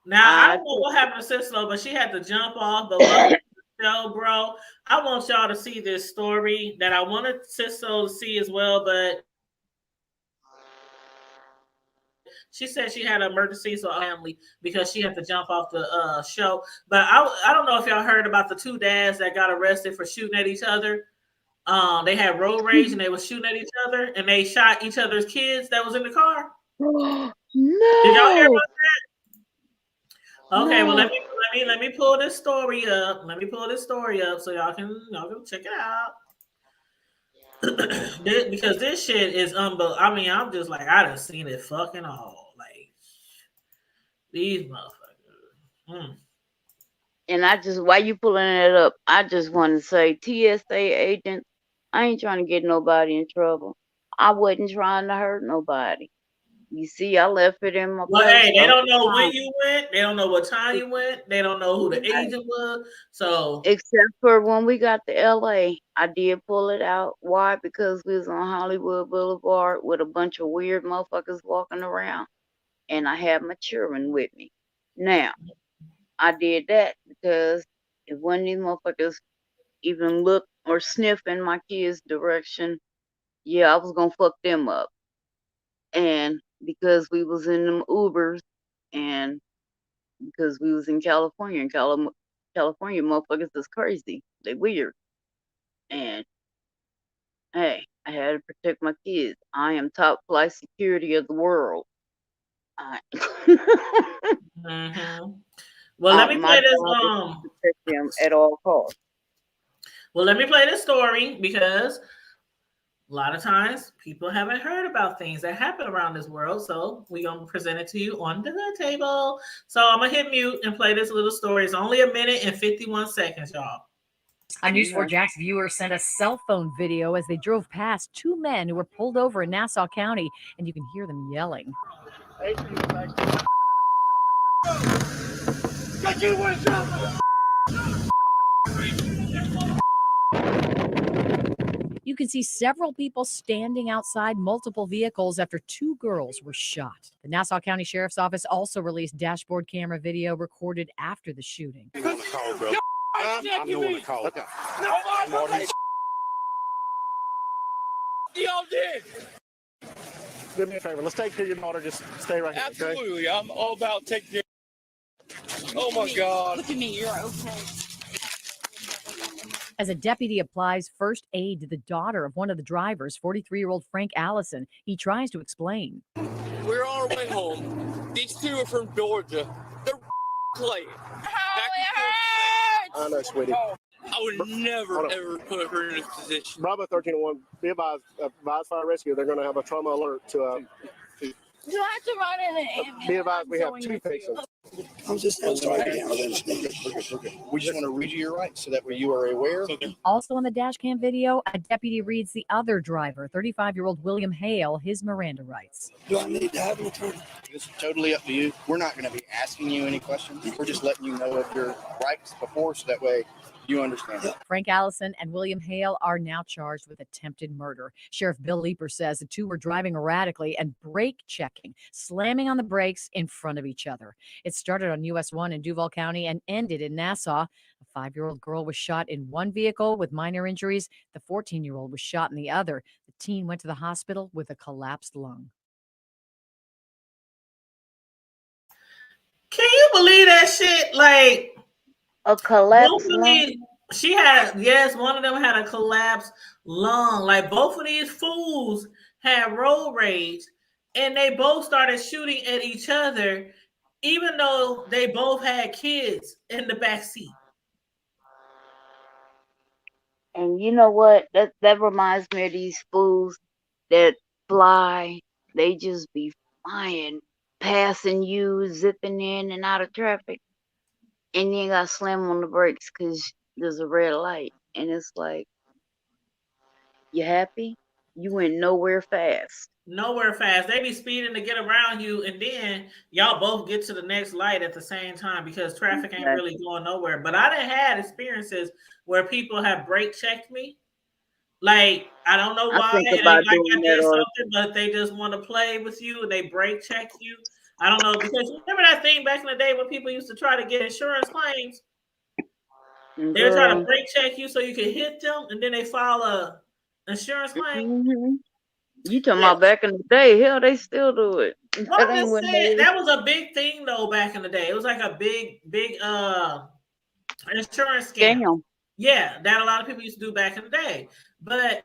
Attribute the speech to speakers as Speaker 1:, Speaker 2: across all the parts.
Speaker 1: Now I
Speaker 2: I
Speaker 1: don't know what happened to Cicelo, but she had to jump off. But welcome to the show, bro. I want y'all to see this story that I wanted Cicelo to see as well, but she said she had an emergency, so I had to call her family because she had to jump off the show. But I don't know if y'all heard about the two dads that got arrested for shooting at each other. They had road rage and they was shooting at each other and they shot each other's kids that was in the car. Did y'all hear
Speaker 2: no,
Speaker 1: about that? Okay, well
Speaker 2: no.
Speaker 1: let me pull this story up. Let me pull this story up so y'all can check it out. Because this shit is unbelievable. I mean, I'm just like I done seen it fucking all. Like these motherfuckers. Mm.
Speaker 2: And I just, why you pulling it up? I just want to say, TSA agents, I ain't trying to get nobody in trouble. I wasn't trying to hurt nobody. You see, I left it in my
Speaker 1: Well,
Speaker 2: purse
Speaker 1: hey, they
Speaker 2: the
Speaker 1: don't
Speaker 2: whole
Speaker 1: know when
Speaker 2: time.
Speaker 1: you went. They don't know what time you went. They don't know who the
Speaker 2: Right.
Speaker 1: agent was. So
Speaker 2: Except for when we got to LA, I did pull it out. Why? Because we was on Hollywood Boulevard with a bunch of weird motherfuckers walking around, and I had my children with me. Now, I did that because if one of these motherfuckers even look or sniff in my kids' direction, yeah, I was gonna fuck them up. And because we was in them Ubers, and because we was in California, and California motherfuckers is crazy. They weird. And hey, I had to protect my kids. I am top flight security of the world. I,
Speaker 1: hmm well, let me
Speaker 2: my
Speaker 1: play this.
Speaker 2: job is to protect them at all costs.
Speaker 1: Well, let me play this story because a lot of times people haven't heard about things that happen around this world. So we're gonna present it to you on the table. So I'm gonna hit mute and play this little story. It's only a minute and 51 seconds, y'all.
Speaker 3: A News 4
Speaker 2: Okay.
Speaker 3: Jax viewer sent a cell phone video as they drove past two men who were pulled over in Nassau County, and you can hear them yelling. You can see several people standing outside multiple vehicles after two girls were shot. The Nassau County Sheriff's Office also released dashboard camera video recorded after the shooting.
Speaker 4: I'm the one to call. Okay. Y'all did. Do me a favor. Let's take care of your daughter. Just stay right here. Absolutely. Okay? I'm all about taking care. Oh my God. Look at me. You're okay.
Speaker 3: As a deputy applies first aid to the daughter of one of the drivers, 43-year-old Frank Allison, he tries to explain.
Speaker 4: We're on our way home. These two are from Georgia. They're late. I know, sweetie. I would never, ever put her in this position. Bravo 1301, be advised, fire rescue. They're going to have a trauma alert to. Do I have to run in an ambulance? Be advised, we have two patients.
Speaker 5: I'm just sorry.
Speaker 4: We're good. We just want to read you your rights so that way you are aware.
Speaker 3: Also on the dash cam video, a deputy reads the other driver, 35-year-old William Hale, his Miranda rights.
Speaker 5: Do I need to have an attorney?
Speaker 4: It's totally up to you. We're not going to be asking you any questions. We're just letting you know of your rights before so that way you understand.
Speaker 3: Frank Allison and William Hale are now charged with attempted murder. Sheriff Bill Leeper says the two were driving erratically and brake checking, slamming on the brakes in front of each other. It started on US 1 in Duval County and ended in Nassau. A 5-year-old girl was shot in one vehicle with minor injuries. The 14-year-old was shot in the other. The teen went to the hospital with a collapsed lung.
Speaker 1: Can you believe that shit? Like
Speaker 2: A
Speaker 1: both
Speaker 2: collapse
Speaker 1: of
Speaker 2: lung.
Speaker 1: these, she had yes, one of them had a collapsed lung. Like both of these fools had road rage, and they both started shooting at each other, even though they both had kids in the back seat.
Speaker 2: And you know what? That reminds me of these fools that fly. They just be flying, passing you, zipping in and out of traffic, and you ain't got to slam on the brakes because there's a red light. And it's like, you happy? You went nowhere fast.
Speaker 1: Nowhere fast. They be speeding to get around you, and then y'all both get to the next light at the same time because traffic ain't really
Speaker 2: Exactly.
Speaker 1: going nowhere. But I done had experiences where people have brake checked me. Like I don't know
Speaker 2: I
Speaker 1: why
Speaker 2: think
Speaker 1: it ain't
Speaker 2: about
Speaker 1: like
Speaker 2: doing
Speaker 1: I
Speaker 2: that
Speaker 1: did
Speaker 2: all.
Speaker 1: something, but they just want to play with you and they brake check you. I don't know, because remember that thing back in the day when people used to try to get insurance claims? They were trying to brake check you so you could hit them, and then they file a insurance claim.
Speaker 2: Mm-hmm. You talking about back in the day? Hell, they still do it.
Speaker 1: Well, I'm just saying, that was a big thing though back in the day. It was like a big insurance scam.
Speaker 2: Damn.
Speaker 1: Yeah, that a lot of people used to do back in the day. But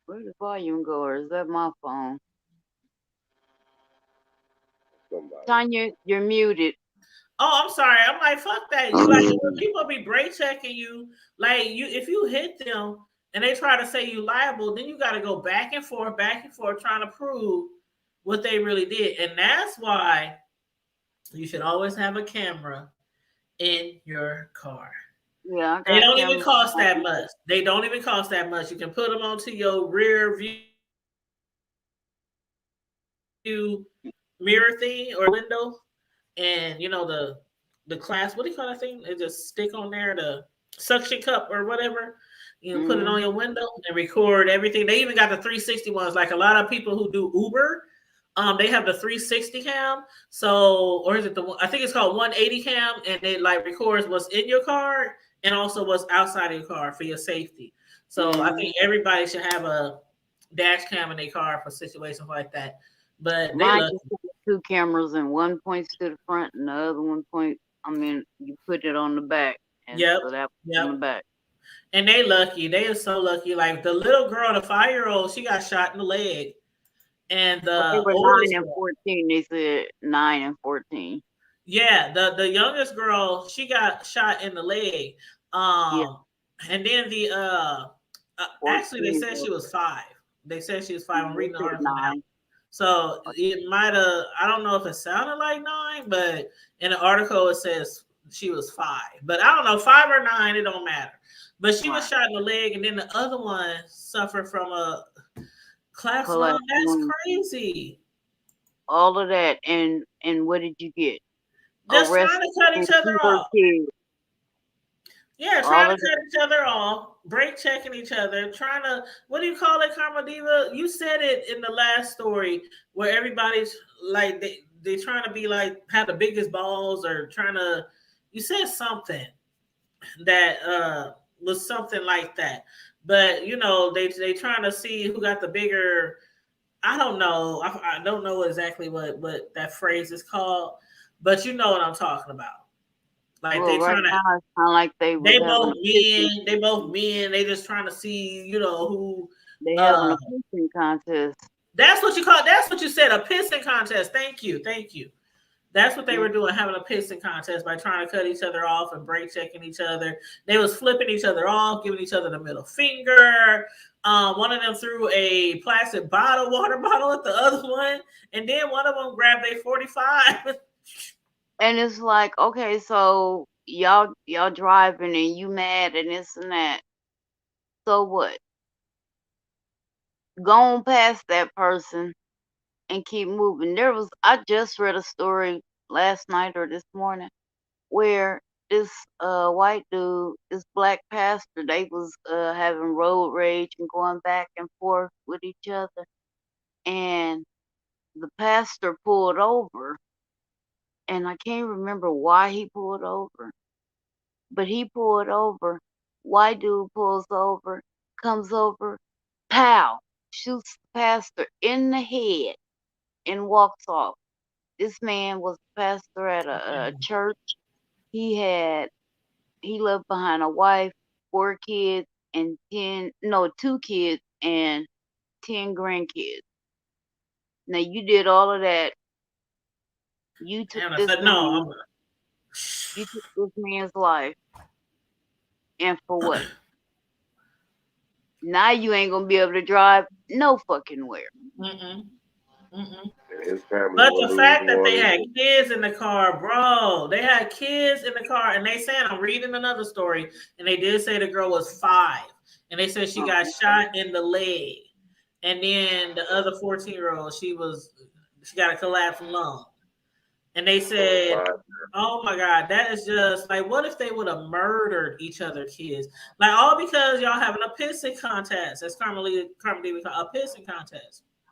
Speaker 2: where the volume go? Or is that my phone? Tanya, you're muted.
Speaker 1: Oh, I'm sorry. I'm like, fuck that. You like when people be brake checking you, like if you hit them and they try to say you liable, then you got to go back and forth, trying to prove what they really did. And that's why you should always have a camera in your car.
Speaker 2: Yeah,
Speaker 1: they don't even cost that much. They don't even cost that much. You can put them onto your rear view mirror thing or window, and you know the class. What do you call that thing? They just stick on there, the suction cup or whatever. You know, put it on your window and record everything. They even got the 360 ones. Like a lot of people who do Uber, they have the 360 cam. So, or is it I think it's called 180 cam, and it like records what's in your car and also what's outside of your car for your safety. So I think everybody should have a dash cam in their car for situations like that. But
Speaker 2: mine just two cameras, and one points to the front and the other one you put it on the back. And so that on the back.
Speaker 1: And they lucky. They are so lucky. Like the little girl, the 5-year-old, she got shot in the leg. And
Speaker 2: they were 9 and 14. They said 9 and 14.
Speaker 1: Yeah, the youngest girl, she got shot in the leg. And then the actually they said she was 5. They said she was 5. I'm reading the article now. So it might have, I don't know if it sounded like 9, but in the article it says she was 5. But I don't know, 5 or 9, it don't matter. But she was shot in the leg, and then the other one suffered from a class 1. That's crazy.
Speaker 2: All of that, and what did you get?
Speaker 1: Just trying to cut each other off. Yeah, trying to cut each other off, brake checking each other, trying to, what do you call it, Karma Diva? You said it in the last story where everybody's like, they trying to be like, have the biggest balls, or trying to, you said something that was something like that. But, you know, they trying to see who got the bigger, I don't know. I don't know exactly what that phrase is called, but you know what I'm talking about. Like they trying to, they both men. They both men. They just trying to see, you know, who
Speaker 2: they having a pissing contest.
Speaker 1: That's what you call. That's what you said, a pissing contest. Thank you. That's what they were doing, having a pissing contest by trying to cut each other off and brake checking each other. They was flipping each other off, giving each other the middle finger. One of them threw a plastic water bottle at the other one, and then one of them grabbed a 45.
Speaker 2: And it's like, okay, so y'all driving and you mad and this and that. So what? Go on past that person and keep moving. I just read a story last night or this morning where this white dude, this black pastor, they was having road rage and going back and forth with each other. And the pastor pulled over. And I can't remember why he pulled over, but he pulled over. White dude pulls over, comes over, pow, shoots the pastor in the head and walks off. This man was a pastor at a church. He left behind a wife, 4 kids, and 2 kids and 10 grandkids. Now you did all of that. You took this man's life. And for what? Now you ain't gonna be able to drive no fucking where.
Speaker 1: Mm-mm. But the fact that they had kids in the car, bro, they had kids in the car, and they said, I'm reading another story, and they did say the girl was 5, and they said she got shot in the leg, and then the other 14-year-old, she got a collapsed lung. And they said, oh my God, that is just like, what if they would have murdered each other kids? Like, all because y'all having a pissing contest. That's Carmelita would call a pissing contest.